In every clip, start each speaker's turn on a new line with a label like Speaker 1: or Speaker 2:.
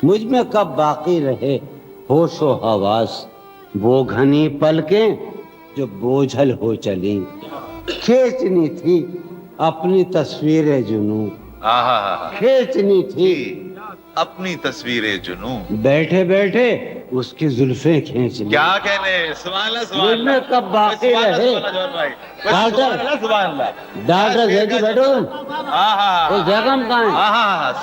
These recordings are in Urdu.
Speaker 1: مجھ میں کب باقی رہے ہوش و حواس، وہ گھنی پلکیں جو بوجھل ہو چلیں، کھینچنی تھی اپنی تصویر جنوں، کھینچنی تھی
Speaker 2: اپنی تصویر جنوں،
Speaker 1: بیٹھے بیٹھے اس کی زلفیں کھینچ لی۔
Speaker 2: کیا کہنے، سبحان اللہ سبحان
Speaker 1: مجھ میں
Speaker 2: اللہ،
Speaker 1: کب باقی رہے ڈاکٹر زیدی بیٹھو اس جگہ میں کہاں ہے؟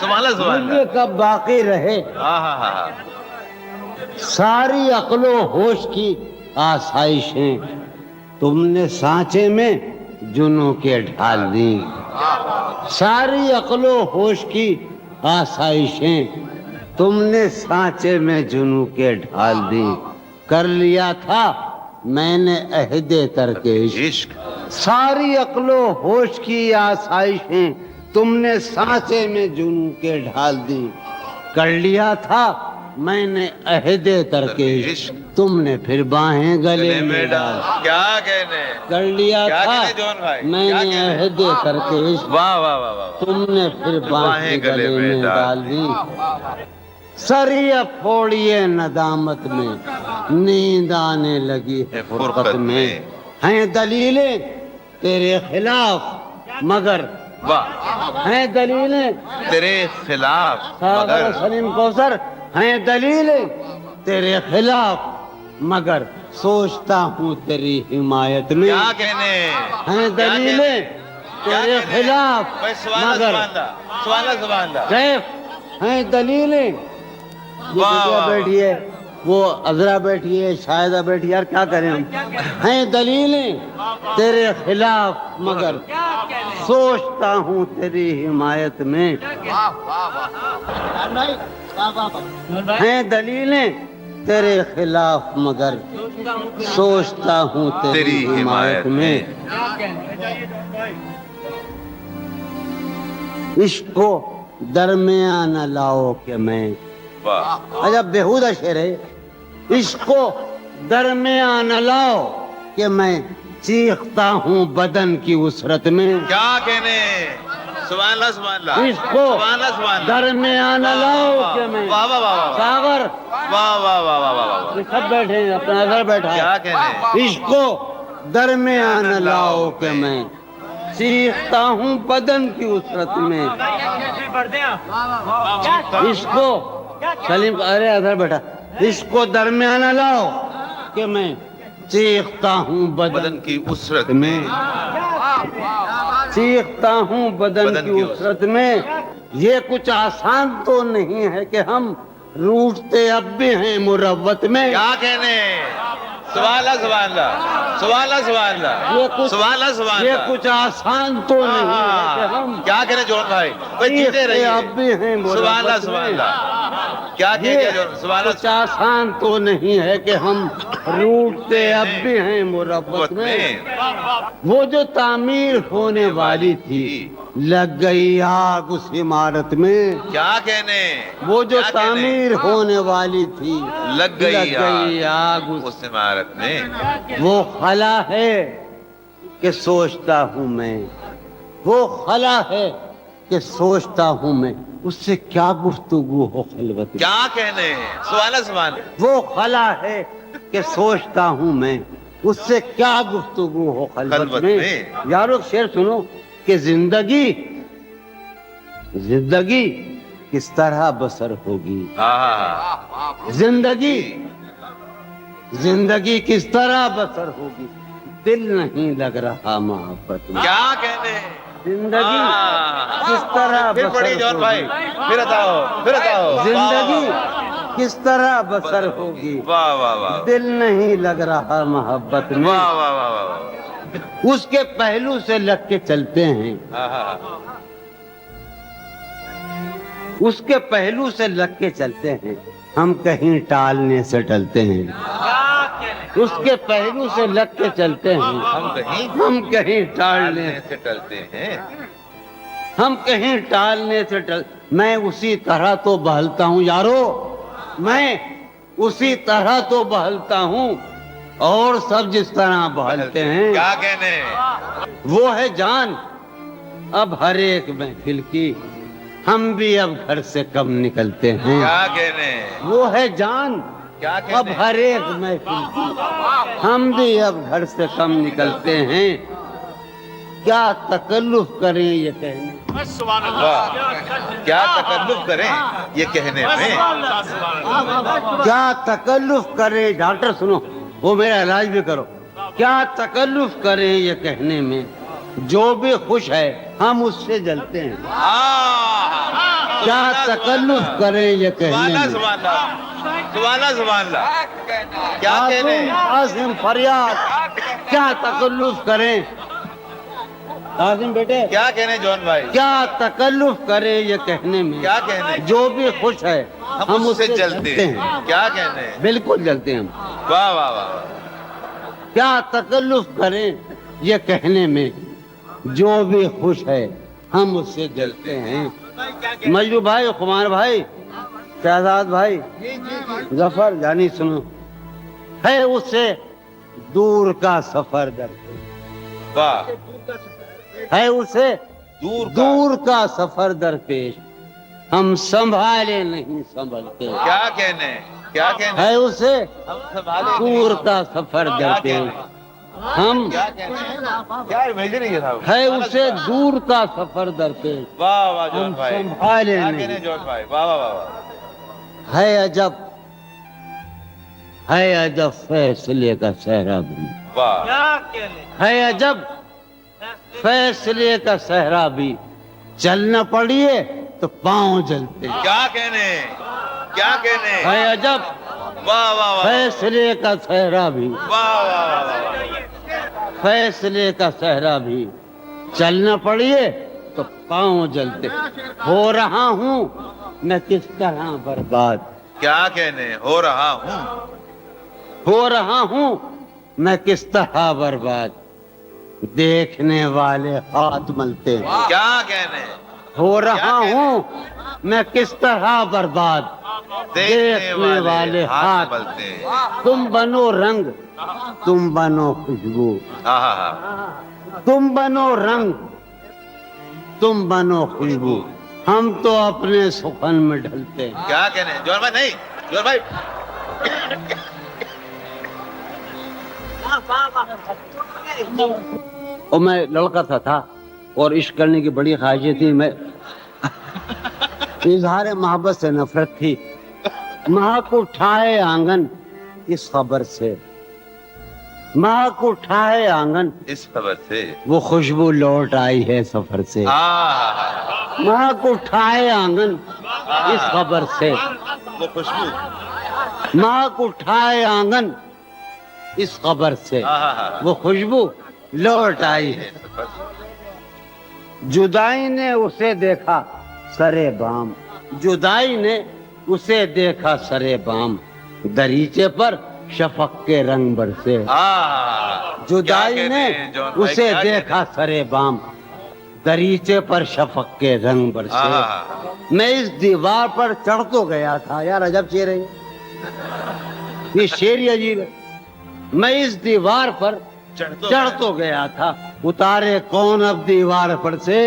Speaker 2: سبحان اللہ سبحان
Speaker 1: مجھ میں کب باقی رہے
Speaker 2: اللہ،
Speaker 1: ساری عقل و ہوش کی آسائشیں، تم نے سانچے میں جنوں کے ڈھال دیں۔ ساری عقل و ہوش کی آسائشیں تم نے سانچے میں جنوں کے ڈھال دیں۔ کر لیا تھا میں نے عہد ترک عشق، ساری عقل و ہوش کی آسائشیں تم نے سانچے میں جنوں کے ڈھال دیں۔ کر لیا تھا میں نے عہد ترک عشق، تم نے پھر باہیں گلے میں ڈال۔
Speaker 2: کیا کہنے،
Speaker 1: کر لیا
Speaker 2: کیا
Speaker 1: تھا
Speaker 2: کہنے جون بھائی،
Speaker 1: میں
Speaker 2: کیا
Speaker 1: نے
Speaker 2: کہنے؟
Speaker 1: عہد ترک عشق،
Speaker 2: واہ واہ واہ واہ،
Speaker 1: تم نے پھر باہیں گلے میں ڈال دی۔ سری اب پھوڑیے ندامت میں، نیند آنے لگی ہے فرقت میں، ہیں دلیلیں تیرے خلاف مگر،
Speaker 2: واہ
Speaker 1: ہیں دلیلیں
Speaker 2: تیرے خلاف
Speaker 1: ساغر
Speaker 2: مگر،
Speaker 1: سلیم کوثر، ہیں دلیلیں تیرے خلاف مگر سوچتا ہوں تیری حمایت میں،
Speaker 2: کیا کہنے،
Speaker 1: ہیں دلیلیں تیرے خلاف مگر
Speaker 2: سبحان اللہ،
Speaker 1: کیف ہیں دلیلیں۔ یہ
Speaker 2: واہ
Speaker 1: بٹیا
Speaker 2: واہ
Speaker 1: بیٹھی ہے، وہ عذرا بیٹھی ہے، شاہدہ بیٹھی ہے، یار کیا کریں ہم؟ ہیں دلیلیں تیرے خلاف مگر سوچتا ہوں تیری حمایت میں، ہیں دلیلیں تیرے خلاف مگر سوچتا ہوں تیری حمایت میں۔ عشق کو درمیان نہ لاؤ کہ میں،
Speaker 2: واہ
Speaker 1: عجب بےہودہ شعر ہے، عشق کو درمیان نہ لاؤ کہ میں چیختا ہوں بدن کی وسرت میں،
Speaker 2: کیا کہنے، سبحان اللہ سبحان اللہ،
Speaker 1: عشق کو
Speaker 2: سبحان اللہ سبحان اللہ،
Speaker 1: درمیان نہ لاؤ کہ میں،
Speaker 2: واہ واہ واہ واہ،
Speaker 1: ساغر
Speaker 2: واہ واہ واہ واہ واہ،
Speaker 1: یہ سب بیٹھے ہیں، اپنا نظر بیٹھا ہے،
Speaker 2: کیا کہنے،
Speaker 1: عشق کو درمیان نہ لاؤ کہ میں چیختا ہوں بدن کی وسرت میں، عشق کو سلیم ارے ادھر بیٹھا، عشق کو درمیان نہ لاؤ کہ میں چیختا ہوں بدن
Speaker 2: کی اسرت
Speaker 1: میں، چیختا ہوں بدن کی اسرت میں۔ یہ کچھ آسان تو نہیں ہے کہ ہم روٹتے اب بھی ہیں مروت میں،
Speaker 2: کیا کہنے، سبحان اللہ سبحان اللہ، سبحان اللہ سبحان اللہ، سبحان اللہ سبحان
Speaker 1: یہ
Speaker 2: اللہ،
Speaker 1: کچھ آسان تو نہیں ہے کہ ہم
Speaker 2: کیا کہنے جون بھائی، کوئی چیزیں
Speaker 1: چیختے
Speaker 2: رہی
Speaker 1: اب بھی ہیں
Speaker 2: سبحان اللہ
Speaker 1: مروت
Speaker 2: سبحان
Speaker 1: میں۔
Speaker 2: اللہ، کیا کہہ
Speaker 1: یہ
Speaker 2: دیا جون، سبحان
Speaker 1: کچھ
Speaker 2: اللہ
Speaker 1: آسان تو نہیں ہے کہ ہم روٹتے اب بھی ہیں مروت میں۔ وہ جو تعمیر ہونے والی تھی لگ گئی آگ اس عمارت میں،
Speaker 2: کیا کہنے،
Speaker 1: وہ جو
Speaker 2: کیا کہنے؟
Speaker 1: تعمیر ہونے والی تھی
Speaker 2: لگ گئی
Speaker 1: آگ
Speaker 2: اس عمارت میں،
Speaker 1: وہ خلا ہے کہ سوچتا ہوں میں، وہ خلا ہے کہ سوچتا ہوں میں، اس سے کیا گفتگو ہو خلوت میں،
Speaker 2: کیا کہنے، سبحان اللہ سبحان اللہ،
Speaker 1: وہ خلا ہے کہ سوچتا ہوں میں، اس سے کیا گفتگو ہو خلوت میں۔ یارو شعر سنو کہ زندگی کس طرح بسر ہوگی، زندگی کس طرح بسر ہوگی، دل نہیں لگ رہا محبت میں،
Speaker 2: کیا کہنے،
Speaker 1: زندگی کس طرح
Speaker 2: پھر پڑھی
Speaker 1: بسر
Speaker 2: جون بھائی،
Speaker 1: ہوگی،
Speaker 2: پھر بتاؤ،
Speaker 1: زندگی کس طرح بسر ہوگی،
Speaker 2: واہ واہ واہ،
Speaker 1: دل نہیں لگ رہا محبت میں،
Speaker 2: واہ واہ واہ واہ،
Speaker 1: اس کے پہلو سے لگ کے چلتے ہیں، اس کے پہلو سے لگ کے چلتے ہیں، ہم کہیں ٹالنے سے ٹلتے ہیں، اس کے پہلو سے لگ کے چلتے ہیں، ہم کہیں ٹالنے
Speaker 2: سے ٹلتے ہیں،
Speaker 1: ہم کہیں ٹالنے سے میں اسی طرح تو بہلتا ہوں یارو، میں اسی طرح تو بہلتا ہوں اور سب جس طرح بہلتے ہیں،
Speaker 2: کیا کہنے،
Speaker 1: وہ ہے جان اب ہر ایک محفل کی، ہم بھی اب گھر سے کم نکلتے ہیں.
Speaker 2: کیا کہنے
Speaker 1: وہ ہے جان
Speaker 2: کیا
Speaker 1: اب
Speaker 2: کہنے
Speaker 1: ہر ایک محفل کی. ہم بھی اب گھر سے کم نکلتے ہیں. کیا تکلف کریں یہ کہنے
Speaker 2: واہ. کیا تکلف کریں یہ کہنے میں.
Speaker 1: کیا تکلف کریں. ڈاکٹر سنو وہ میرا علاج بھی کرو. کیا تکلف کریں یہ کہنے میں جو بھی خوش ہے ہم اس سے جلتے ہیں. کیا تکلف کریں یہ کہنے میں.
Speaker 2: سبحان اللہ سبحان اللہ. کیا کہنے
Speaker 1: عاصم فریاد کیا تکلف کریں. عاصم بیٹے
Speaker 2: کیا کہنے جون بھائی.
Speaker 1: کیا تکلف کریں یہ کہنے میں
Speaker 2: کیا کہنے
Speaker 1: جو بھی خوش ہے
Speaker 2: ہم اس سے جلتے ہیں. کیا کہنے
Speaker 1: بالکل جلتے ہیں ہم.
Speaker 2: واہ واہ واہ.
Speaker 1: کیا تکلف کریں یہ کہنے میں جو بھی خوش ہے ہم اس سے جلتے ہیں. مجلو بھائی خمار بھائی شہزاد بھائی ظفر جانی سنو. ہے اس سے دور کا سفر درپیش.
Speaker 2: واہ.
Speaker 1: ہے اسے
Speaker 2: دور کا
Speaker 1: دور کا سفر درپیش ہم سنبھالے نہیں سنبھلتے.
Speaker 2: کیا کہنے کیا کہنے
Speaker 1: ہے اسے
Speaker 2: ہم سنبھالے
Speaker 1: دور کا سفر درپیش ہم
Speaker 2: کیا کہنے کیا بھیج نہیں صاحب.
Speaker 1: ہے اسے دور کا سفر درپیش
Speaker 2: واہ واہ جون
Speaker 1: ہم
Speaker 2: بھائی.
Speaker 1: سنبھالے
Speaker 2: کیا
Speaker 1: نہیں.
Speaker 2: کہنے جون بھائی. واہ واہ واہ.
Speaker 1: ہے عجب فیصلے کا صحرا بھی.
Speaker 2: واہ.
Speaker 1: ہے عجب فیصلے کا صحرا بھی چلنا پڑیے تو پاؤں جلتے.
Speaker 2: کیا کہنے کیا کہنے
Speaker 1: ہے عجب
Speaker 2: واہ واہ واہ.
Speaker 1: فیصلے کا صحرا بھی
Speaker 2: واہ واہ واہ.
Speaker 1: فیصلے کا صحرا بھی چلنا پڑیے تو پاؤں جلتے. ہو رہا ہوں میں کس طرح برباد.
Speaker 2: کیا کہنے ہو رہا ہوں
Speaker 1: ہو رہا ہوں میں کس طرح برباد دیکھنے والے ہاتھ ملتے ہیں.
Speaker 2: کیا کہنے
Speaker 1: ہو رہا ہوں میں کس طرح برباد دیکھنے والے ہاتھ.
Speaker 2: ملتے ہیں.
Speaker 1: تم بنو رنگ تم بنو خوشبو.
Speaker 2: ہاں ہاں ہاں.
Speaker 1: تم بنو رنگ تم بنو خوشبو ہم تو اپنے سخن میں ڈھلتے ہیں.
Speaker 2: کیا کہنے جون بھائی نہیں جون بھائی.
Speaker 1: اور میں لڑکا تھا اور عشق کرنے کی بڑی خواہشیں تھی. میں اظہار محبت سے نفرت تھی. مہک اٹھائے آنگن اس خبر سے مہک اٹھائے آنگن
Speaker 2: اس خبر سے
Speaker 1: وہ خوشبو لوٹ آئی ہے سفر سے. مہک اٹھائے آنگن اس خبر سے
Speaker 2: وہ خوشبو.
Speaker 1: مہک اٹھائے آنگن اس خبر سے وہ خوشبو لوٹ آئی ہے. جدائی نے اسے دیکھا سرے بام. جدائی نے اسے دیکھا سرے بام دریچے پر شفق کے رنگ برسے. جدائی نے اسے دیکھا سرے بام دریچے پر شفق کے رنگ برسے. میں اس دیوار پر چڑھ تو گیا تھا. یار عجب شعر ہے یہ شعر ہی عجیب ہے. میں اس دیوار پر چڑھ تو گیا تھا اتارے کون اب دیوار پر سے.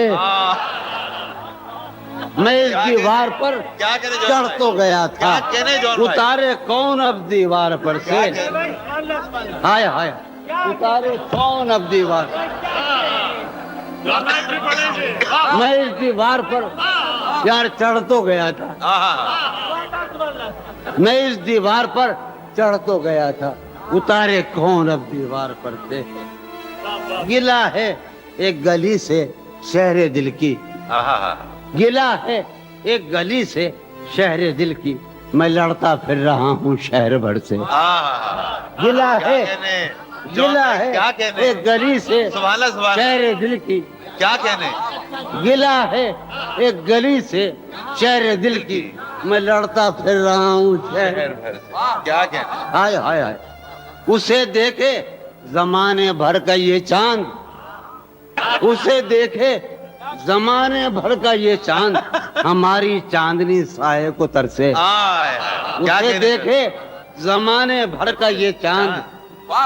Speaker 1: میں اس دیوار پر چڑھ تو گیا تھا اتارے کون اب دیوار پر سے. ہائے ہائے اتارے کون اب دیوار. میں اس دیوار پر یار چڑھ تو گیا تھا. میں اس دیوار پر چڑھ تو گیا تھا اتارے کون اب دیوار پر سے. گلا ہے ایک گلی سے شہر دل کی. گلا ہے ایک گلی سے شہر دل کی میں لڑتا پھر رہا ہوں شہر بھر سے. گلا ہے ایک گلی سے شہر دل کی.
Speaker 2: کیا کہنے
Speaker 1: گلا ہے ایک گلی سے شہر دل کی میں لڑتا پھر رہا ہوں شہر بھر سے.
Speaker 2: کیا کہنے
Speaker 1: ہائے ہائے ہائے اسے دیکھے زمانے بھر کا یہ چاند. اسے دیکھے زمانے بھر کا یہ چاند ہماری چاندنی سائے کو ترسے. اسے دیکھے زمانے بھر کا یہ چاند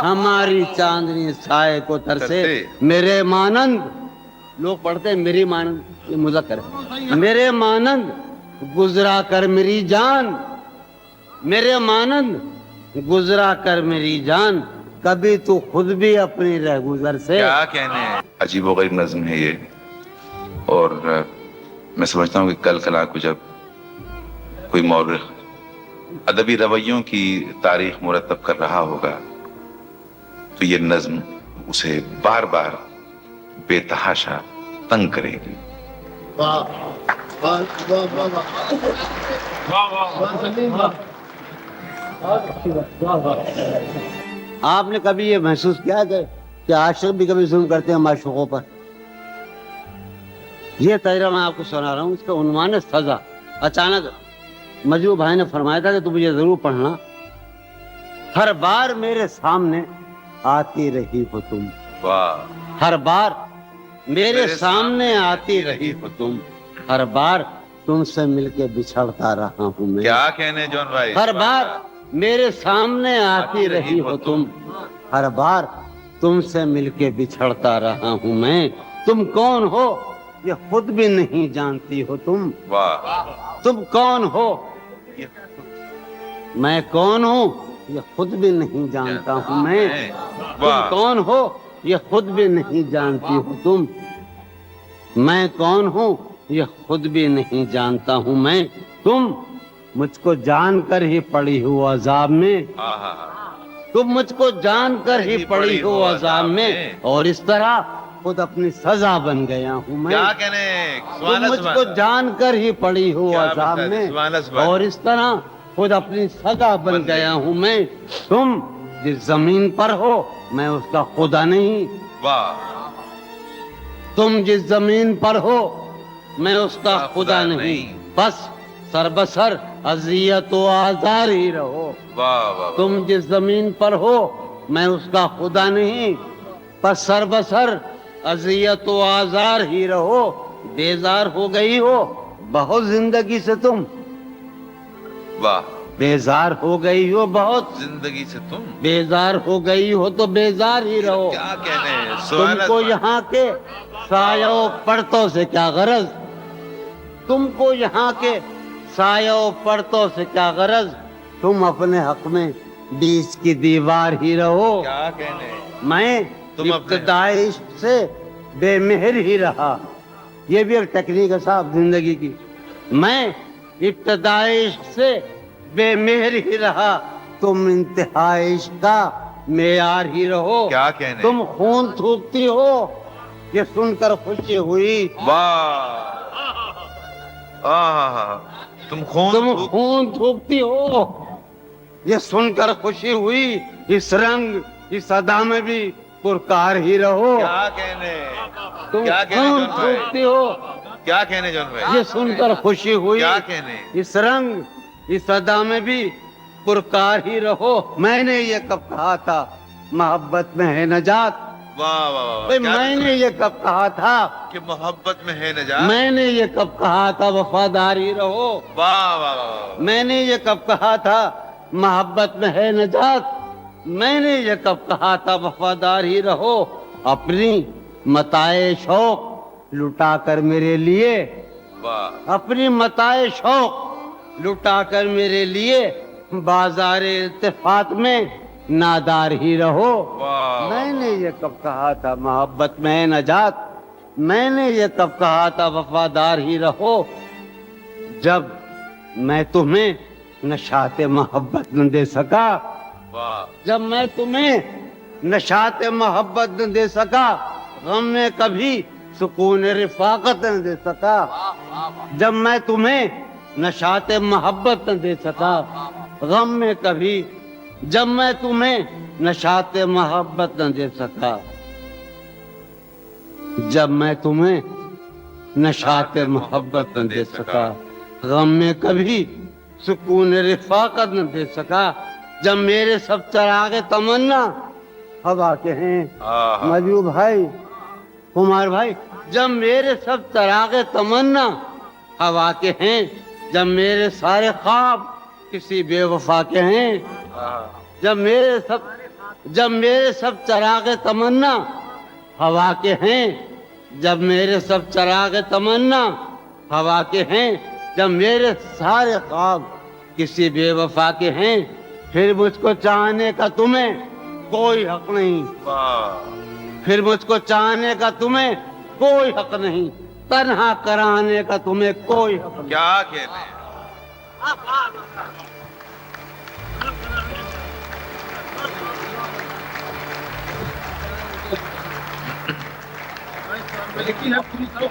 Speaker 1: ہماری چاندنی سائے کو ترسے. میرے مانند لوگ پڑھتے ہیں میری مانند, یہ مذکر ہے, میرے مانند گزرا کر میری جان, میرے مانند گزرا کر میری جان, کبھی تو خود بھی اپنی رہ گزر سے.
Speaker 2: کیا کہنے ہیں, عجیب و غریب نظم ہے یہ. اور میں سمجھتا ہوں کہ کل کلا کو جب کوئی مورخ ادبی رویوں کی تاریخ مرتب کر رہا ہوگا تو یہ نظم اسے بار بار بے تحاشا تنگ کرے گی.
Speaker 1: آپ نے کبھی یہ محسوس کیا کہ عاشق بھی کبھی ظلم کرتے ہیں معشوقوں پر؟ یہ تجربہ میں آپ کو سنا رہا ہوں, اس کا عنوان ہے سزا. اچانک مجروح بھائی نے فرمایا تھا کہ تم یہ ضرور پڑھنا, ہر بار میرے سامنے آتی رہی ہو تم, ہر بار میرے سامنے آتی رہی ہو تم, ہر بار تم سے مل کے بچھڑتا رہا ہوں میں.
Speaker 2: کیا کہنے جون بھائی,
Speaker 1: ہر بار میرے سامنے آتی رہی ہو تم, ہر بار تم سے مل کے بچھڑتا رہا ہوں میں. تم کون ہو یہ خود بھی نہیں جانتی ہو تم, تم کون ہو میں کون ہوں یہ خود بھی نہیں جانتا ہوں میں. تم کون ہو یہ خود بھی نہیں جانتی ہو تم, میں کون ہوں یہ خود بھی نہیں جانتا ہوں میں. تم مجھ کو جان کر ہی پڑی ہو عذاب میں, تم مجھ کو جان کر ہی پڑی ہو عذاب میں, اور اس طرح خود اپنی سزا بن گیا ہوں میں.
Speaker 2: کیا کہنے,
Speaker 1: تم مجھ کو جان کر ہی پڑی ہو عذاب میں, اور اس طرح خود اپنی سزا بن گیا ہوں میں. تم جس زمین پر ہو میں اس کا خدا نہیں, تم جس زمین پر ہو میں اس کا خدا نہیں, بس سر بسر اذیت و آزار ہی رہو. تم جس زمین پر ہو میں اس کا خدا نہیں, بس سر بسر اذیت و آزار ہی رہو. بیزار ہو گئی ہو بہت زندگی سے تم, بیزار ہو گئی ہو بہت
Speaker 2: زندگی سے تم,
Speaker 1: بیزار ہو گئی ہو تو بیزار ہی رہو.
Speaker 2: کیا کہنے,
Speaker 1: تم کو یہاں کے سایہ و پرتوں سے کیا غرض, تم کو یہاں کے سایہ و پرتوں سے کیا غرض, تم اپنے حق میں بیچ کی دیوار ہی رہو.
Speaker 2: کیا کہنے,
Speaker 1: میں ابتدائی عشق سے بے مہر ہی رہا. یہ بھی ایک ٹیکنیک ہے صاحب زندگی کی. میں ابتدائی عشق سے بے مہر ہی رہا, تم انتہائی عشق کا معیار ہی رہو.
Speaker 2: کیا کہنے,
Speaker 1: تم خون تھوکتی ہو یہ سن کر خوشی ہوئی,
Speaker 2: تم خون
Speaker 1: تھوکتی ہو یہ سن کر خوشی ہوئی. اس رنگ اس ادا میں بھی پرکار ہی رہو.
Speaker 2: کیا کہنے,
Speaker 1: تم خون تھوکتی ہو
Speaker 2: کیا کہنے جون بھائی,
Speaker 1: یہ سن کر خوشی ہوئی.
Speaker 2: کیا کہنے,
Speaker 1: اس رنگ اس ادا میں بھی پرکار ہی رہو. میں نے یہ کب کہا تھا محبت میں ہے نجات, میں نے یہ کب کہا تھا
Speaker 2: کہ محبت میں ہے نجات,
Speaker 1: میں نے یہ کب کہا تھا وفاداری رہو. میں نے یہ کب کہا تھا محبت میں ہے نجات, میں نے یہ کب کہا تھا وفاداری رہو. اپنی متاع شوق لٹا کر میرے لیے, اپنی متاع شوق لٹا کر میرے لیے بازار التفات میں نادار ہی رہو. میں نے یہ کب کہا تھا محبت میں ہے نجات, میں نے یہ کب کہا تھا وفادار ہی رہو. جب میں تمہیں نشاط محبت نہ دے سکا, جب میں تمہیں نشاط محبت نہ دے سکا, غم میں کبھی سکون رفاقت نہ دے سکا, جب میں تمہیں نشاط محبت نہ دے سکا غم میں کبھی, جب میں تمہیں نشاط محبت نہ دے سکا, جب میں تمہیں نشاط محبت نہ دے سکا غم میں کبھی سکون رفاقت نہ دے سکا, جب میرے سب چراغ تمنا ہوا کے ہیں مجروح بھائی, کمار بھائی, جب میرے سب چراغ تمنا ہوا کے ہیں, جب میرے سارے خواب کسی بے وفا کے ہیں, جب میرے سب چراغ تمنا ہوا کے ہیں, جب میرے سب چراغ تمنا ہوا کے ہیں، جب میرے سارے خواب کسی بے وفا کے ہیں، پھر مجھ کو چاہنے کا تمہیں کوئی حق نہیں، پھر مجھ کو چاہنے کا تمہیں کوئی حق نہیں، تنہا کرانے کا تمہیں کوئی حق نہیں۔
Speaker 2: کیا کہتے ہیں؟
Speaker 3: لیکن اب پوری طرح